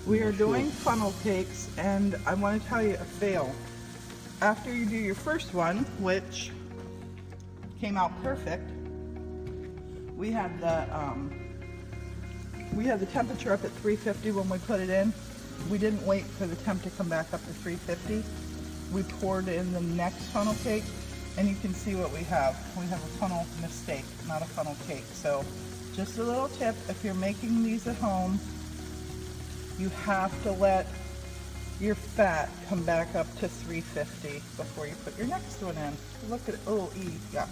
We are doing funnel cakes, and I want to tell you a fail. After you do your first one, which came out perfect, we had the temperature up at 350 when we put it in. We didn't wait for the temp to come back up to 350. We poured in the next funnel cake, and you can see what we have. We have a funnel mistake, not a funnel cake. So just a little tip, if you're making these at home, you have to let your fat come back up to 350 before you put your next one in. Look at, oh, yeah.